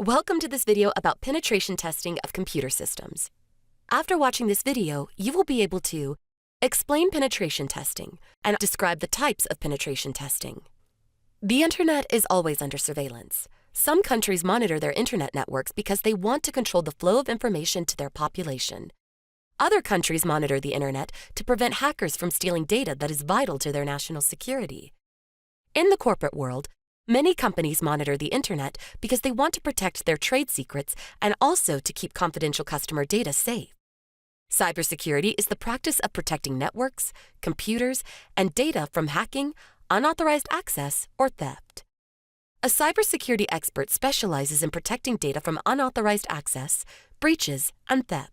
Welcome to this video about penetration testing of computer systems. After watching this video, you will be able to explain penetration testing and describe the types of penetration testing. The internet is always under surveillance. Some countries monitor their internet networks because they want to control the flow of information to their population. Other countries monitor the internet to prevent hackers from stealing data that is vital to their national security. In the corporate world, many companies monitor the internet because they want to protect their trade secrets and also to keep confidential customer data safe. Cybersecurity is the practice of protecting networks, computers, and data from hacking, unauthorized access, or theft. A cybersecurity expert specializes in protecting data from unauthorized access, breaches, and theft.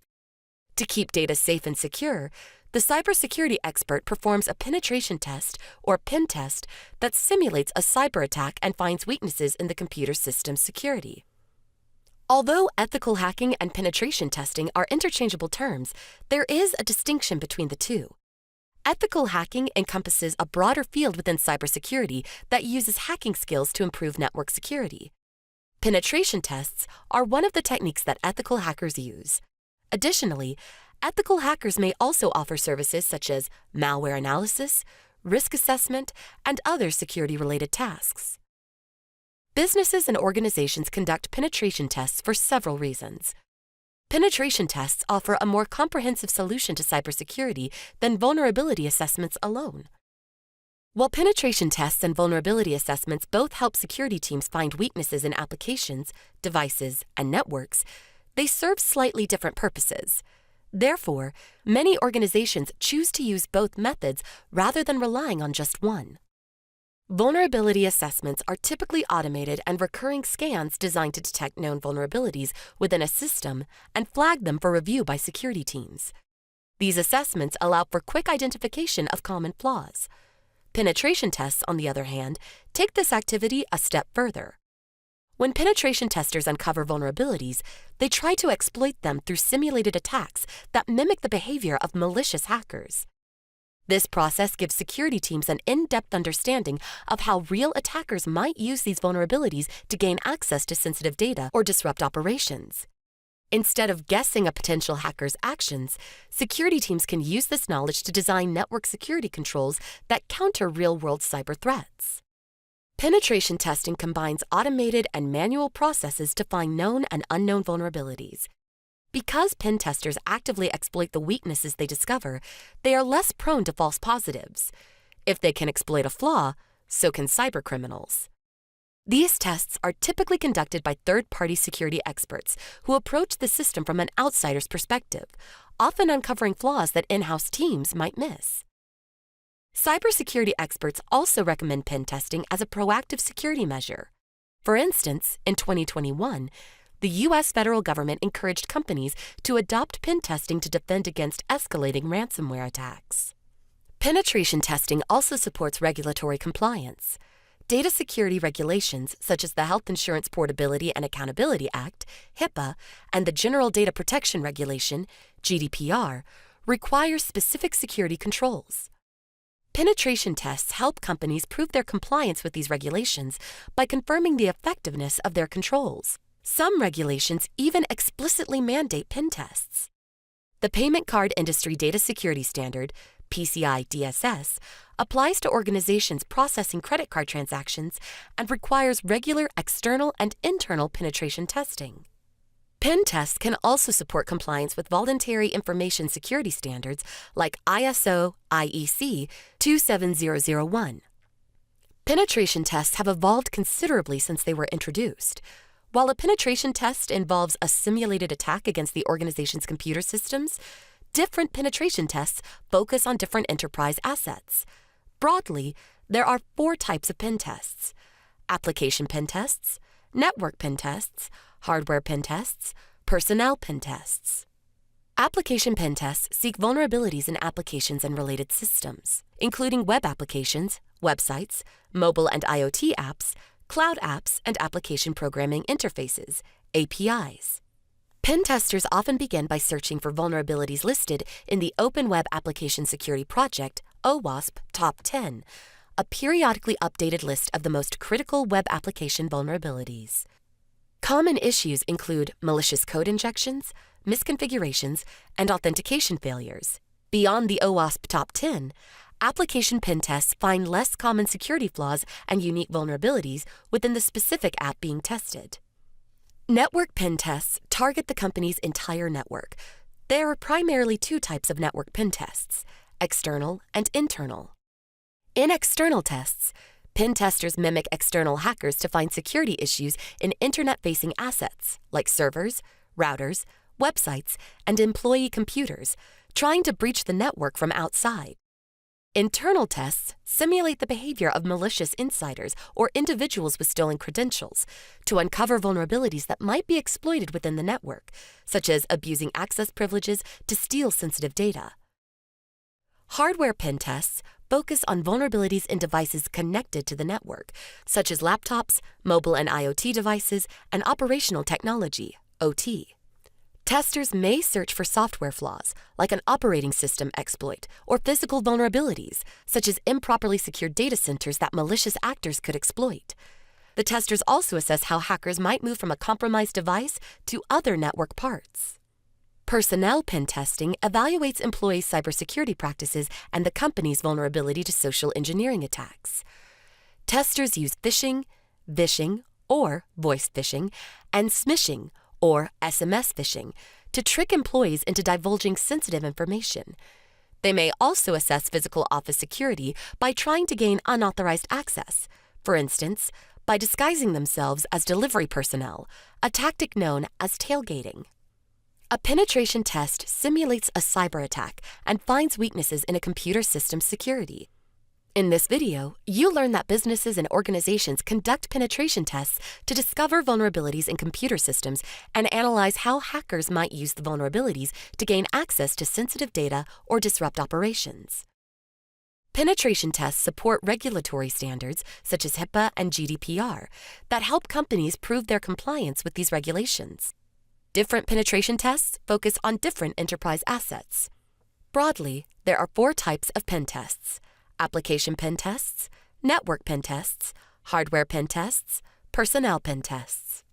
To keep data safe and secure, the cybersecurity expert performs a penetration test, or pen test, that simulates a cyber attack and finds weaknesses in the computer system's security. Although ethical hacking and penetration testing are interchangeable terms, there is a distinction between the two. Ethical hacking encompasses a broader field within cybersecurity that uses hacking skills to improve network security. Penetration tests are one of the techniques that ethical hackers use. Additionally, ethical hackers may also offer services such as malware analysis, risk assessment, and other security-related tasks. Businesses and organizations conduct penetration tests for several reasons. Penetration tests offer a more comprehensive solution to cybersecurity than vulnerability assessments alone. While penetration tests and vulnerability assessments both help security teams find weaknesses in applications, devices, and networks, they serve slightly different purposes. Therefore, many organizations choose to use both methods rather than relying on just one. Vulnerability assessments are typically automated and recurring scans designed to detect known vulnerabilities within a system and flag them for review by security teams. These assessments allow for quick identification of common flaws. Penetration tests, on the other hand, take this activity a step further. When penetration testers uncover vulnerabilities, they try to exploit them through simulated attacks that mimic the behavior of malicious hackers. This process gives security teams an in-depth understanding of how real attackers might use these vulnerabilities to gain access to sensitive data or disrupt operations. Instead of guessing a potential hacker's actions, security teams can use this knowledge to design network security controls that counter real-world cyber threats. Penetration testing combines automated and manual processes to find known and unknown vulnerabilities. Because pen testers actively exploit the weaknesses they discover, they are less prone to false positives. If they can exploit a flaw, so can cybercriminals. These tests are typically conducted by third-party security experts who approach the system from an outsider's perspective, often uncovering flaws that in-house teams might miss. Cybersecurity experts also recommend pen testing as a proactive security measure. For instance, in 2021, the U.S. federal government encouraged companies to adopt pen testing to defend against escalating ransomware attacks. Penetration testing also supports regulatory compliance. Data security regulations such as the Health Insurance Portability and Accountability Act, HIPAA, and the General Data Protection Regulation, GDPR, require specific security controls. Penetration tests help companies prove their compliance with these regulations by confirming the effectiveness of their controls. Some regulations even explicitly mandate pen tests. The Payment Card Industry Data Security Standard, PCI DSS, applies to organizations processing credit card transactions and requires regular external and internal penetration testing. Pen tests can also support compliance with voluntary information security standards like ISO IEC 27001. Penetration tests have evolved considerably since they were introduced. While a penetration test involves a simulated attack against the organization's computer systems, different penetration tests focus on different enterprise assets. Broadly, there are 4 types of pen tests: application pen tests, network pen tests, hardware pen tests, personnel pen tests. Application pen tests seek vulnerabilities in applications and related systems, including web applications, websites, mobile and IoT apps, cloud apps, and application programming interfaces, APIs. Pen testers often begin by searching for vulnerabilities listed in the Open Web Application Security Project, OWASP Top 10, a periodically updated list of the most critical web application vulnerabilities. Common issues include malicious code injections, misconfigurations, and authentication failures. Beyond the OWASP top 10, application pen tests find less common security flaws and unique vulnerabilities within the specific app being tested. Network pen tests target the company's entire network. There are primarily two types of network pen tests: external and internal. In external tests, pen testers mimic external hackers to find security issues in internet-facing assets like servers, routers, websites, and employee computers, trying to breach the network from outside. Internal tests simulate the behavior of malicious insiders or individuals with stolen credentials to uncover vulnerabilities that might be exploited within the network, such as abusing access privileges to steal sensitive data. Hardware pen tests focus on vulnerabilities in devices connected to the network, such as laptops, mobile and IoT devices, and operational technology, OT. Testers may search for software flaws, like an operating system exploit, or physical vulnerabilities, such as improperly secured data centers that malicious actors could exploit. The testers also assess how hackers might move from a compromised device to other network parts. Personnel pen testing evaluates employees' cybersecurity practices and the company's vulnerability to social engineering attacks. Testers use phishing, vishing, or voice phishing, and smishing, or SMS phishing, to trick employees into divulging sensitive information. They may also assess physical office security by trying to gain unauthorized access, for instance, by disguising themselves as delivery personnel, a tactic known as tailgating. A penetration test simulates a cyber attack and finds weaknesses in a computer system's security. In this video, you learn that businesses and organizations conduct penetration tests to discover vulnerabilities in computer systems and analyze how hackers might use the vulnerabilities to gain access to sensitive data or disrupt operations. Penetration tests support regulatory standards, such as HIPAA and GDPR, that help companies prove their compliance with these regulations. Different penetration tests focus on different enterprise assets. Broadly, there are 4 types of pen tests: application pen tests, network pen tests, hardware pen tests, personnel pen tests.